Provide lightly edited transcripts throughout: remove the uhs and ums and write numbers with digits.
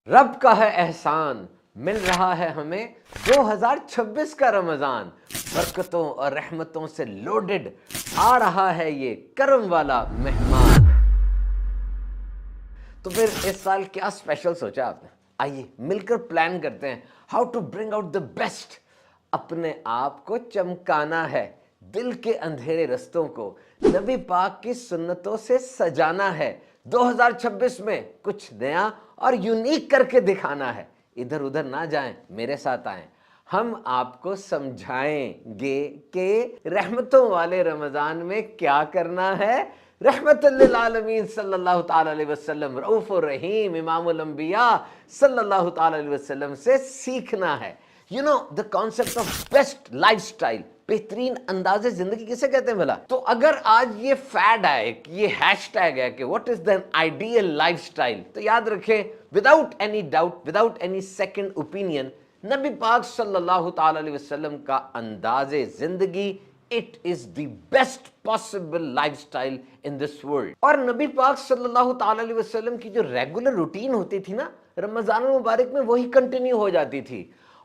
رب کا ہے احسان، مل رہا ہے ہمیں 2026 کا رمضان، برکتوں اور رحمتوں سے لوڈڈ آ رہا ہے یہ کرم والا مہمان۔ تو پھر اس سال کیا اسپیشل سوچا آپ نے؟ آئیے مل کر پلان کرتے ہیں how to bring out the best. اپنے آپ کو چمکانا ہے، دل کے اندھیرے رستوں کو نبی پاک کی سنتوں سے سجانا ہے۔ 2026 میں کچھ نیا اور یونیک کر کے دکھانا ہے۔ ادھر ادھر نہ جائیں، میرے ساتھ آئیں، ہم آپ کو سمجھائیں گے کہ رحمتوں والے رمضان میں کیا کرنا ہے۔ رحمت للعالمین صلی اللہ تعالیٰ علیہ وسلم، رؤوف الرحیم امام الانبیاء صلی اللہ تعالیٰ علیہ وسلم سے سیکھنا ہے۔ You know the concept of best lifestyle, بہترین انداز زندگی کسے کہتے ہیں بھلا؟ تو اگر آج یہ فیڈ ہے، یہ ہیش ٹیگ ہے کہ what is the ideal life style, تو یاد رکھیں without any doubt, without any second opinion, نبی پاک صلی اللہ تعالیٰ علیہ وسلم کا انداز زندگی it is the best possible lifestyle in this world۔ اور نبی پاک صلی اللہ تعالیٰ علیہ وسلم کی جو ریگولر روٹین ہوتی تھی نا رمضان المبارک میں، وہی کنٹینیو ہو جاتی تھی،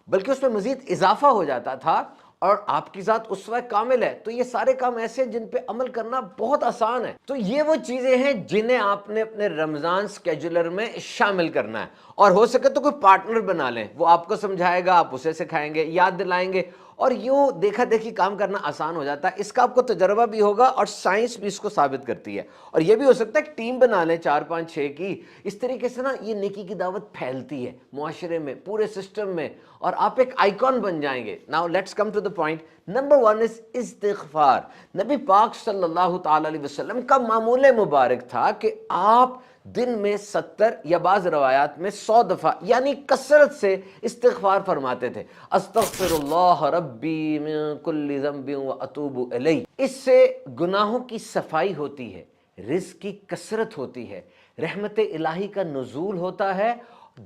بلکہ اس میں مزید اضافہ ہو جاتا تھا۔ اور آپ کی ذات اسوہ کامل ہے، تو یہ سارے کام ایسے ہیں جن پہ عمل کرنا بہت آسان ہے۔ تو یہ وہ چیزیں ہیں جنہیں آپ نے اپنے رمضان سکیجولر میں شامل کرنا ہے، اور ہو سکے تو کوئی پارٹنر بنا لیں، وہ آپ کو سمجھائے گا، آپ اسے سکھائیں گے، یاد دلائیں گے، اور یوں دیکھا دیکھی کام کرنا آسان ہو جاتا ہے۔ اس کا آپ کو تجربہ بھی ہوگا اور سائنس بھی اس کو ثابت کرتی ہے۔ اور یہ بھی ہو سکتا ہے کہ ٹیم بنا لیں 4 5 6 کی، اس طریقے سے نا یہ نیکی کی دعوت پھیلتی ہے معاشرے میں، پورے سسٹم میں، اور آپ ایک آئیکن بن جائیں گے۔ Now let's come to the point. Number 1 is استغفار۔ نبی پاک صلی اللہ تعالیٰ علیہ وسلم کا معمول مبارک تھا کہ آپ دن میں 70 یا بعض روایات میں 100 دفعہ یعنی کثرت سے استغفار فرماتے تھے۔ استغفر اللہ ربی من کل ذنب واتوب الیہ۔ اس سے گناہوں کی صفائی ہوتی ہے، رزق کی کثرت ہوتی ہے، رحمت الہی کا نزول ہوتا ہے،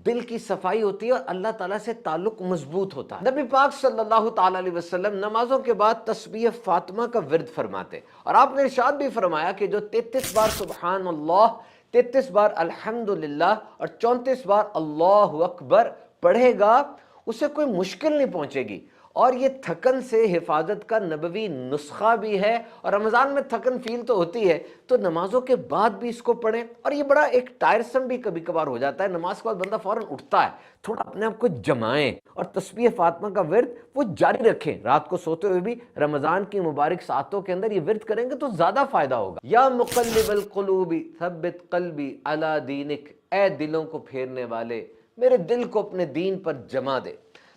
دل کی صفائی ہوتی ہے، اور اللہ تعالیٰ سے تعلق مضبوط ہوتا ہے۔ نبی پاک صلی اللہ تعالیٰ علیہ وسلم نمازوں کے بعد تسبیح فاطمہ کا ورد فرماتے، اور آپ نے ارشاد بھی فرمایا کہ جو 33 بار سبحان اللہ، 33 بار الحمدللہ اور 34 بار اللہ اکبر پڑھے گا، اسے کوئی مشکل نہیں پہنچے گی۔ اور یہ تھکن سے حفاظت کا نبوی نسخہ بھی ہے، اور رمضان میں تھکن فیل تو ہوتی ہے، تو نمازوں کے بعد بھی اس کو پڑھیں۔ اور یہ بڑا ایک ٹائرسم بھی کبھی کبھار ہو جاتا ہے، نماز کے بعد بندہ فوراً اٹھتا ہے، تھوڑا اپنے آپ کو جمائیں، اور تسبیح فاطمہ کا ورد وہ جاری رکھیں۔ رات کو سوتے ہوئے بھی رمضان کی مبارک ساعتوں کے اندر یہ ورد کریں گے تو زیادہ فائدہ ہوگا۔ یا مقلب القلوب ثبت قلبی علی دینک، اے دلوں کو پھیرنے والے میرے دل کو اپنے دین پر جما دے۔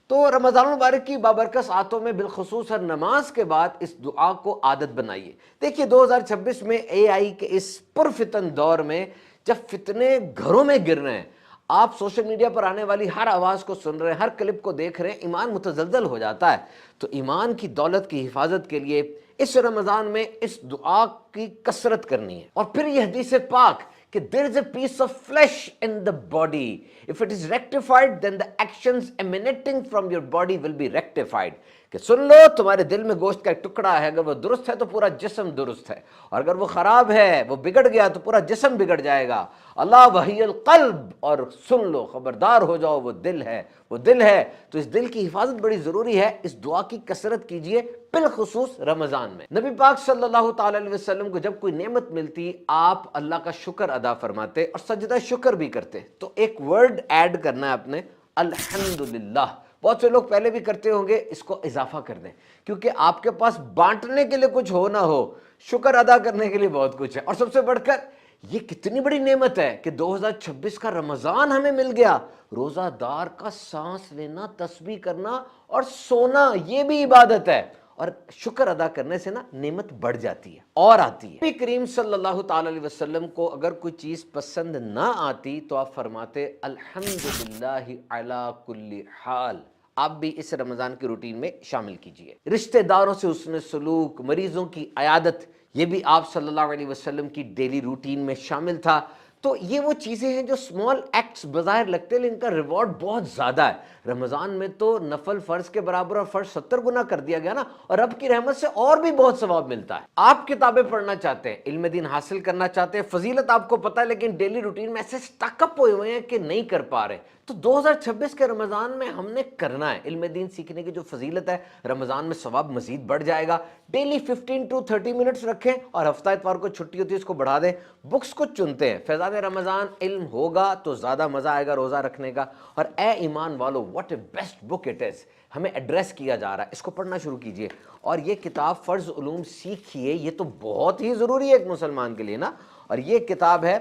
تو رمضان المبارک کی بابرکت ساعتوں میں بالخصوص ہر نماز کے بعد اس دعا کو عادت بنائیے۔ دیکھیے 2026 میں اے آئی کے اس پرفتن دور میں جب فتنے گھروں میں گر رہے ہیں، آپ سوشل میڈیا پر آنے والی ہر آواز کو سن رہے ہیں، ہر کلپ کو دیکھ رہے ہیں، ایمان متزلزل ہو جاتا ہے۔ تو ایمان کی دولت کی حفاظت کے لیے اس رمضان میں اس دعا کی کثرت کرنی ہے۔ اور پھر یہ حدیث پاک کہ there is a piece of flesh in the body. If it is rectified, then the actions emanating from your body will be rectified. کہ سن لو تمہارے دل میں گوشت کا ایک ٹکڑا ہے، اگر وہ درست ہے تو پورا جسم درست ہے، اور اگر وہ خراب ہے، وہ بگڑ گیا تو پورا جسم بگڑ جائے گا۔ اللہ وحی القلب، اور سن لو، خبردار ہو جاؤ، وہ دل ہے، وہ دل ہے۔ تو اس دل کی حفاظت بڑی ضروری ہے، اس دعا کی کثرت کیجئے بالخصوص رمضان میں۔ نبی پاک صلی اللہ تعالیٰ علیہ وسلم کو جب کوئی نعمت ملتی، آپ اللہ کا شکر ادا فرماتے اور سجدہ شکر بھی کرتے۔ تو ایک ورڈ ایڈ کرنا ہے اپنے، الحمدللہ۔ بہت سے لوگ پہلے بھی کرتے ہوں گے، اس کو اضافہ کر دیں، کیونکہ آپ کے پاس بانٹنے کے لیے کچھ ہو نہ ہو، شکر ادا کرنے کے لیے بہت کچھ ہے۔ اور سب سے بڑھ کر یہ کتنی بڑی نعمت ہے کہ 2026 کا رمضان ہمیں مل گیا۔ روزہ دار کا سانس لینا، تسبیح کرنا اور سونا، یہ بھی عبادت ہے، اور شکر ادا کرنے سے نا نعمت بڑھ جاتی ہے اور آتی ہے۔ نبی کریم صلی اللہ تعالیٰ علیہ وسلم کو اگر کوئی چیز پسند نہ آتی تو آپ فرماتے الحمدللہ علی کل حال۔ آپ بھی اس رمضان کی روٹین میں شامل کیجئے۔ رشتہ داروں سے حسن سلوک، مریضوں کی عیادت، یہ بھی آپ صلی اللہ علیہ وسلم کی ڈیلی روٹین میں شامل تھا۔ تو یہ وہ چیزیں ہیں جو اسمال ایکٹس بظاہر لگتے ہیں، لیکن ان کا ریوارڈ بہت زیادہ ہے۔ رمضان میں تو نفل فرض کے برابر اور فرض 70 گنا کر دیا گیا نا، اور رب کی رحمت سے اور بھی بہت ثواب ملتا ہے۔ آپ کتابیں پڑھنا چاہتے ہیں، علم دین حاصل کرنا چاہتے ہیں، فضیلت آپ کو پتہ ہے، لیکن ڈیلی روٹین میں ایسے سٹک اپ ہوئے ہیں کہ نہیں کر پا رہے، تو 2026 کے رمضان میں ہم نے کرنا ہے علم دین سیکھنے کی جو فضیلت ہے، رمضان میں ثواب مزید بڑھ جائے گا. ڈیلی 15 to 30 منٹس رکھیں اور ہفتہ اتوار کو چھٹی ہوتی ہے اس کو بڑھا دیں. بکس کو چنتے ہیں. فیضان رمضان علم ہوگا تو زیادہ مزہ آئے گا روزہ رکھنے کا. اور اے ایمان والو، what a best book it is. ہمیں ایڈریس کیا جا رہا ہے، اس کو پڑھنا شروع کیجئے. اور یہ کتاب فرض علوم سیکھیے، یہ تو بہت ہی ضروری ہے ایک مسلمان کے لیے نا. اور یہ کتاب ہے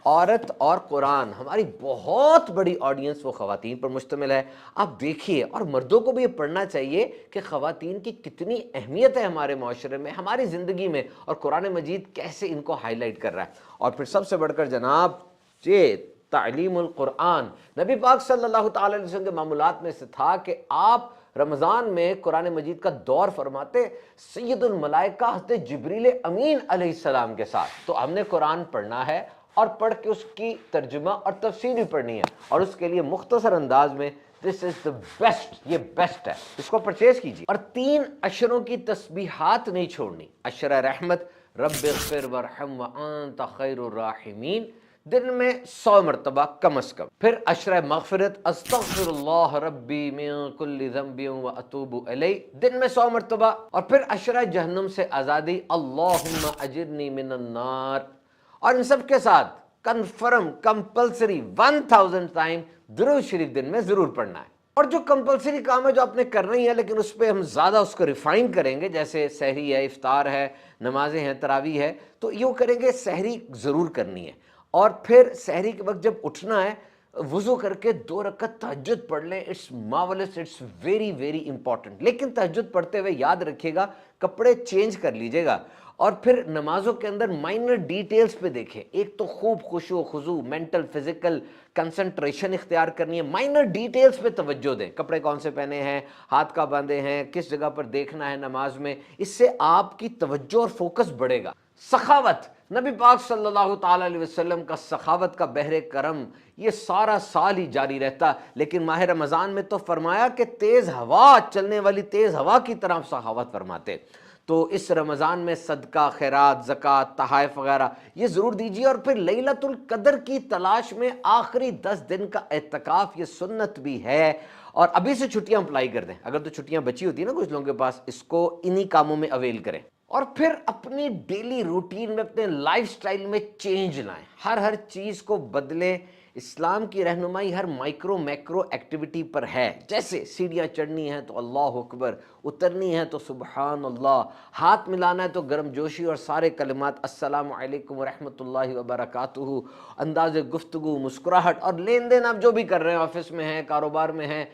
عورت اور قرآن. ہماری بہت بڑی آڈینس وہ خواتین پر مشتمل ہے. آپ دیکھیے، اور مردوں کو بھی یہ پڑھنا چاہیے کہ خواتین کی کتنی اہمیت ہے ہمارے معاشرے میں، ہماری زندگی میں، اور قرآن مجید کیسے ان کو ہائی لائٹ کر رہا ہے. اور پھر سب سے بڑھ کر جناب یہ تعلیم القرآن. نبی پاک صلی اللہ تعالی علیہ وسلم کے معمولات میں سے تھا کہ آپ رمضان میں قرآن مجید کا دور فرماتے سید الملائکہ حضرت جبریل امین علیہ السلام کے ساتھ. تو ہم نے قرآن پڑھنا ہے اور پڑھ کے اس کی ترجمہ اور تفسیر بھی پڑھنی ہے، اور اس کے لیے مختصر انداز میں دس از دا بیسٹ، یہ بیسٹ ہے، اس کو پرچیز کیجیے. اور 3 عشروں کی تسبیحات نہیں چھوڑنی. عشرہ رحمت، رب اغفر ورحم وانت خیر الراحمین، دن میں 100 مرتبہ کم از کم. پھر عشرہ مغفرت، استغفر اللہ ربی من کل ذنب واتوب الیہ، دن میں 100 مرتبہ. اور پھر عشرہ جہنم سے آزادی، اللہم اجرنی من النار. اور ان سب کے ساتھ کنفرم کمپلسری 1000 ٹائم درود شریف دن میں ضرور پڑھنا ہے. اور جو کمپلسری کام ہے جو آپ نے کرنا ہی ہے، لیکن اس پہ ہم زیادہ اس کو ریفائن کریں گے، جیسے سحری ہے، افطار ہے، نمازیں ہیں، تراویح ہے، تو یوں کریں گے سحری ضرور کرنی ہے. اور پھر سحری کے وقت جب اٹھنا ہے، وضو کر کے 2 رکعت تہجد پڑھ لیں. It's marvellous, it's very very important. لیکن تہجد پڑھتے ہوئے یاد رکھیے گا کپڑے چینج کر لیجیے گا. اور پھر نمازوں کے اندر مائنر ڈیٹیلز پہ دیکھیں. ایک تو خوب خشوع و خضوع، مینٹل فزیکل کنسنٹریشن اختیار کرنی ہے. مائنر ڈیٹیلز پہ توجہ دیں، کپڑے کون سے پہنے ہیں، ہاتھ کا باندھے ہیں، کس جگہ پر دیکھنا ہے نماز میں. اس سے آپ کی توجہ اور فوکس بڑھے گا. سخاوت، نبی پاک صلی اللہ تعالی علیہ وسلم کا سخاوت کا بحر کرم یہ سارا سال ہی جاری رہتا، لیکن ماہ رمضان میں تو فرمایا کہ تیز ہوا، چلنے والی تیز ہوا کی طرح سخاوت فرماتے. تو اس رمضان میں صدقہ، خیرات، زکوٰۃ، تحائف وغیرہ یہ ضرور دیجیے. اور پھر لیلۃ القدر کی تلاش میں آخری 10 دن کا اعتکاف، یہ سنت بھی ہے. اور ابھی سے چھٹیاں اپلائی کر دیں، اگر تو چھٹیاں بچی ہوتی ہیں نا کچھ لوگوں کے پاس، اس کو انہی کاموں میں اویل کریں. اور پھر اپنی ڈیلی روٹین میں، اپنے لائف سٹائل میں چینج لائیں، ہر چیز کو بدلیں. اسلام کی رہنمائی ہر مائکرو میکرو ایکٹیویٹی پر ہے. جیسے سیڑھیاں چڑھنی ہے تو اللہ اکبر، اترنی ہے تو سبحان اللہ، ہاتھ ملانا ہے تو گرم جوشی اور سارے کلمات السلام علیکم ورحمۃ اللہ وبرکاتہ، انداز گفتگو، مسکراہٹ. اور لین دین آپ جو بھی کر رہے ہیں، آفس میں ہیں، کاروبار میں ہیں،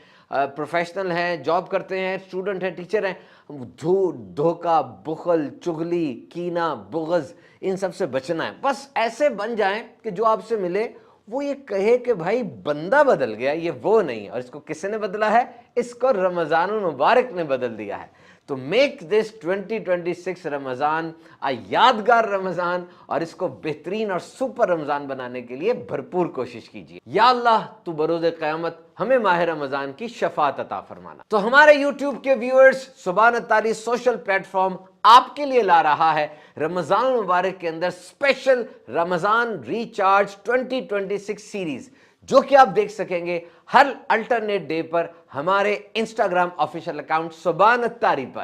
پروفیشنل ہیں، جاب کرتے ہیں، اسٹوڈنٹ ہیں، ٹیچر ہیں، جھوٹ، دھوکہ، بخل، چغلی، کینہ، بغض، ان سب سے بچنا ہے. بس ایسے بن جائیں کہ جو آپ سے ملے وہ یہ کہے کہ بھائی بندہ بدل گیا، یہ وہ نہیں. اور اس کو کس نے بدلا ہے؟ اس کو رمضان المبارک نے بدل دیا ہے. تو میک دس 2026 رمضان یادگار رمضان، اور اس کو بہترین اور سپر رمضان بنانے کے لیے بھرپور کوشش کیجیے. یا اللہ تو بروز قیامت ہمیں ماہ رمضان کی شفاعت عطا فرمانا. تو ہمارے یوٹیوب کے ویورز، سبحان التالی سوشل پلیٹ فارم آپ کے لیے لا رہا ہے رمضان المبارک کے اندر اسپیشل رمضان ریچارج 2026 سیریز، جو کہ آپ دیکھ سکیں گے ہر الٹرنیٹ ڈے پر ہمارے انسٹاگرام آفیشیل اکاؤنٹ سبحان التاری پر.